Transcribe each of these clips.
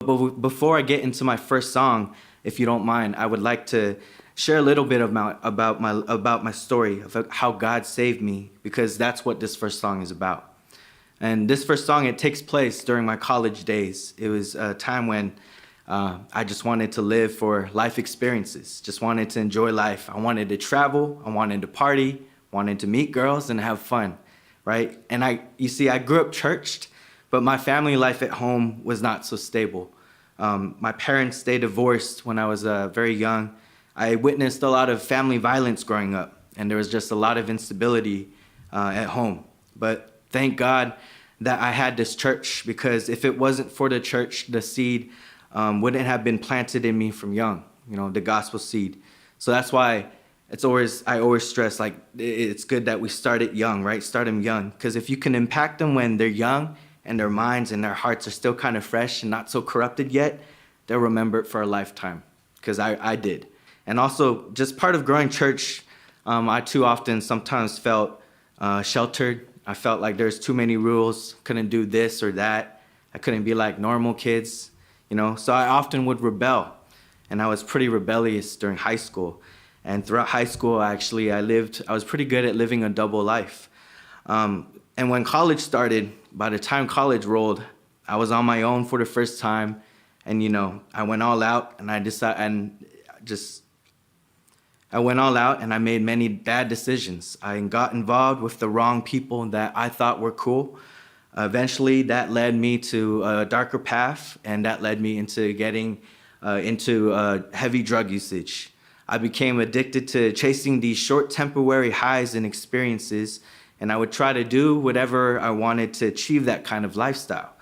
But before I get into my first song, if you don't mind, I would like to share a little bit about my story of how God saved me, because that's what this first song is about. And this first song, it takes place during my college days. It was a time when I just wanted to live for life experiences, just wanted to enjoy life. I wanted to travel, I wanted to party, wanted to meet girls and have fun, right? And I grew up churched, but my family life at home was not so stable. My parents, they divorced when I was very young. I witnessed a lot of family violence growing up, and there was just a lot of instability at home. But thank God that I had this church, because if it wasn't for the church, the seed wouldn't have been planted in me from young, the gospel seed. So that's why I always stress, like, it's good that we start it young, right? Start them young, because if you can impact them when they're young and their minds and their hearts are still kind of fresh and not so corrupted yet, they'll remember it for a lifetime, because I did. And also, just part of growing church, I too often sometimes felt sheltered. I felt like there's too many rules, couldn't do this or that. I couldn't be like normal kids, So I often would rebel, and I was pretty rebellious during high school. And throughout high school, I was pretty good at living a double life. And when college started, by the time college rolled, I was on my own for the first time. And, I went all out, and I went all out, and I made many bad decisions. I got involved with the wrong people that I thought were cool. Eventually, that led me to a darker path, and that led me into getting into heavy drug usage. I became addicted to chasing these short temporary highs and experiences, and I would try to do whatever I wanted to achieve that kind of lifestyle,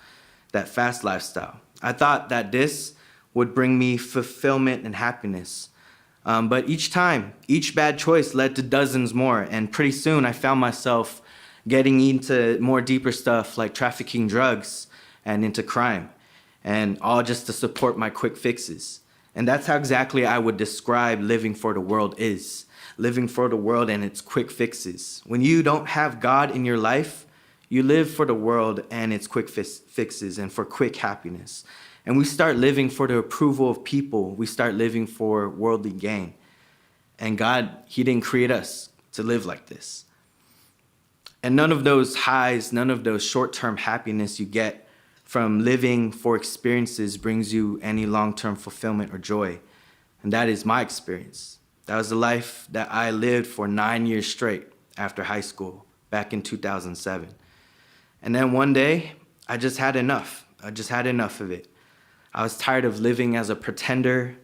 that fast lifestyle. I thought that this would bring me fulfillment and happiness. But each bad choice led to dozens more, and pretty soon I found myself getting into more deeper stuff like trafficking drugs and into crime, and all just to support my quick fixes. And that's how exactly I would describe living for the world is. Living for the world and its quick fixes. When you don't have God in your life, you live for the world and its quick fixes and for quick happiness. And we start living for the approval of people. We start living for worldly gain. And God, He didn't create us to live like this. And none of those highs, none of those short-term happiness you get from living for experiences brings you any long-term fulfillment or joy. And that is my experience. That was the life that I lived for 9 years straight after high school, back in 2007. And then one day, I just had enough. I just had enough of it. I was tired of living as a pretender.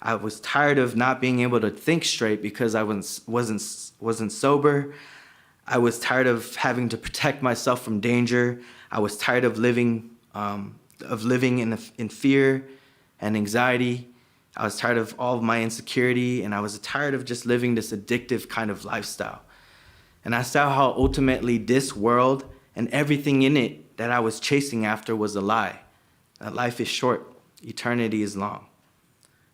I was tired of not being able to think straight because I wasn't sober. I was tired of having to protect myself from danger. I was tired of living in fear and anxiety. I was tired of all of my insecurity, and I was tired of just living this addictive kind of lifestyle. And I saw how ultimately this world and everything in it that I was chasing after was a lie. That life is short, eternity is long.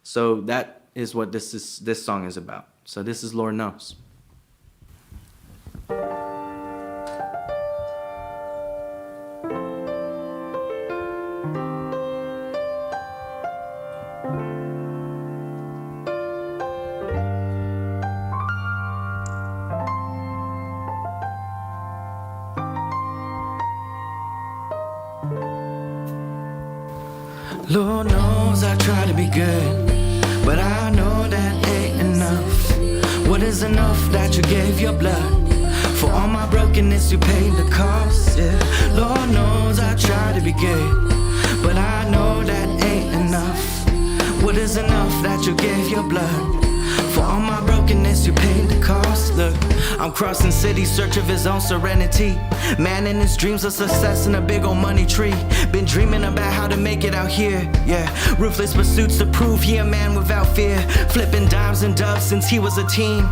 So that is what this song is about. So this is Lord Knows. Lord knows I try to be good, but I know that ain't enough. What is enough? That you gave your blood. For all my brokenness you paid the cost, yeah. Lord knows I try to be good, but I know that ain't enough. What is enough? That you gave your blood. For all my brokenness you paid the cost. Look, I'm crossing cities, search of his own serenity. Man in his dreams of success in a big old money tree. Been dreaming about how to make it out here, yeah. Ruthless pursuits to prove he a man without fear. Flipping dimes and doves since he was a teen.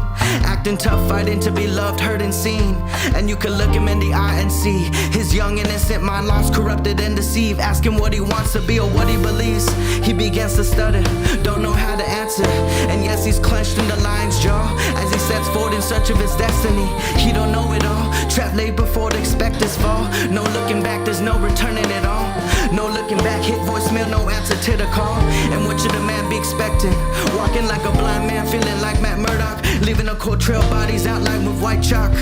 Acting tough, fighting to be loved, heard and seen. And you can look him in the eye and see his young innocent mind lost, corrupted and deceived. Ask him what he wants to be or what he believes. He begins to stutter, don't know how to answer. And yes, he's clenched crushed in the lion's jaw as he sets forward in search of his destiny. He don't know it all, trapped late before to expect his fall. No looking back, there's no returning it all. No looking back, hit voicemail, no answer to the call. And what should a man be expecting? Walking like a blind man, feeling like Matt Murdock, leaving a cold trail, bodies outlined with white chalk.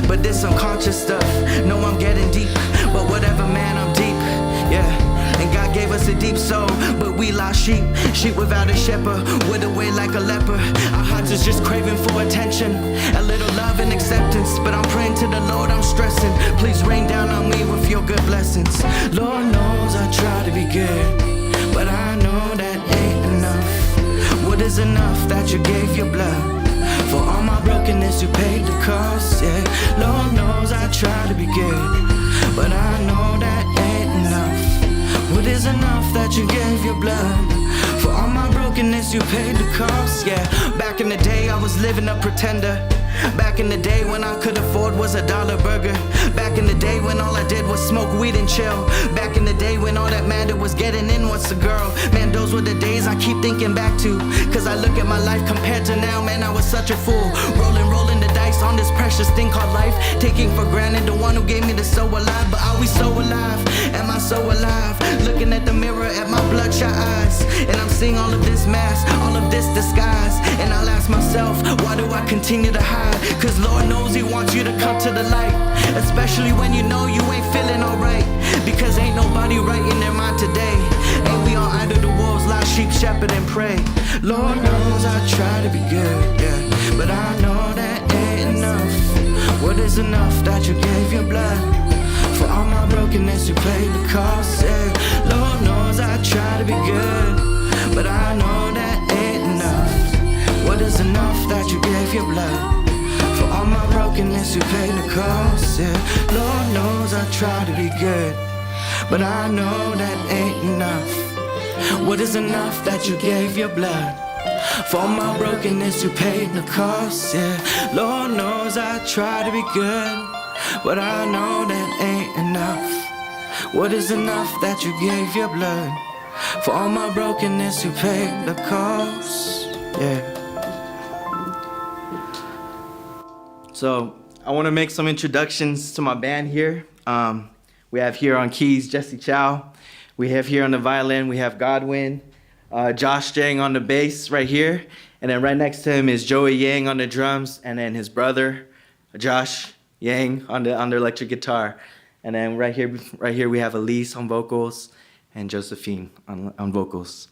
But this unconscious stuff, no, I'm getting deep. But whatever, man, I'm deep, yeah. And God gave us a deep soul, but we lost sheep. Sheep without a shepherd, wither away like a leper. Our hearts is just craving for attention, a little love and acceptance. But I'm praying to the Lord, I'm stressing. Please rain down on me with your good blessings. Lord knows I try to be good, but I know that ain't enough. What is enough that you gave your blood? For all my brokenness you paid the cost, yeah. Lord knows I try to be good, but I know that ain't enough. What is enough that you gave your blood? For all my brokenness you paid the cost, yeah. Back in the day I was living a pretender. Back in the day when I could afford was $1 burger. Back in the day when all I did was smoke weed and chill. Back in the day when all that mattered was getting in once a girl. Man, those were the days I keep thinking back to. Cause I look at my life compared to now, man, I was such a fool. Rolling the dice on this precious thing called life. Taking for granted the one who gave me the so alive. But are we so alive? Am I so alive? Looking at the mirror at my bloodshot eyes, and I'm seeing all of this mask, all of this disguise. And I'll ask myself, why do I continue to hide? Cause Lord knows he wants you to come to the light, especially when you know you ain't feeling alright. Because ain't nobody right in their mind today. Ain't we all under the wolves, lost sheep, shepherd and pray. Lord knows I try to be good, yeah, but I know that ain't enough. What is enough that you gave your blood? For all my brokenness you paid the cost, yeah. Lord knows I try to be good, but I know that ain't enough. What is enough that you gave your blood? For all my brokenness you paid the cost, yeah. Lord knows I try to be good, but I know that ain't enough. What is enough that you gave your blood? For all my brokenness you paid the cost, yeah. Lord knows I try to be good, but I know that ain't enough. What is enough that you gave your blood? For all my brokenness you paid the cost, yeah. So I want to make some introductions to my band here. We have here on keys Jesse Chow. We have here on the violin, we have Godwin. Josh Jang on the bass right here. And then right next to him is Joey Yang on the drums. And then his brother, Josh Yang on the electric guitar. And then right here we have Elise on vocals and Josephine on vocals.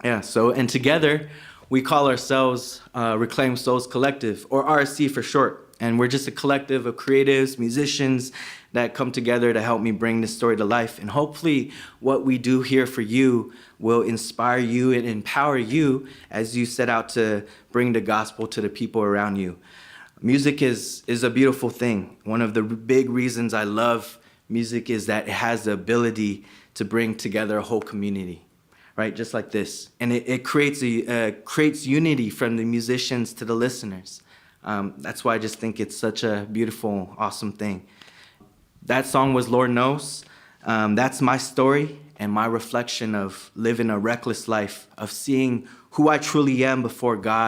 Yeah, so and together we call ourselves Reclaimed Souls Collective, or RSC for short. And we're just a collective of creatives, musicians that come together to help me bring this story to life. And hopefully what we do here for you will inspire you and empower you as you set out to bring the gospel to the people around you. Music is a beautiful thing. One of the big reasons I love music is that it has the ability to bring together a whole community. Right, just like this. And it creates unity from the musicians to the listeners. That's why I just think it's such a beautiful, awesome thing. That song was Lord Knows. That's my story and my reflection of living a reckless life, of seeing who I truly am before God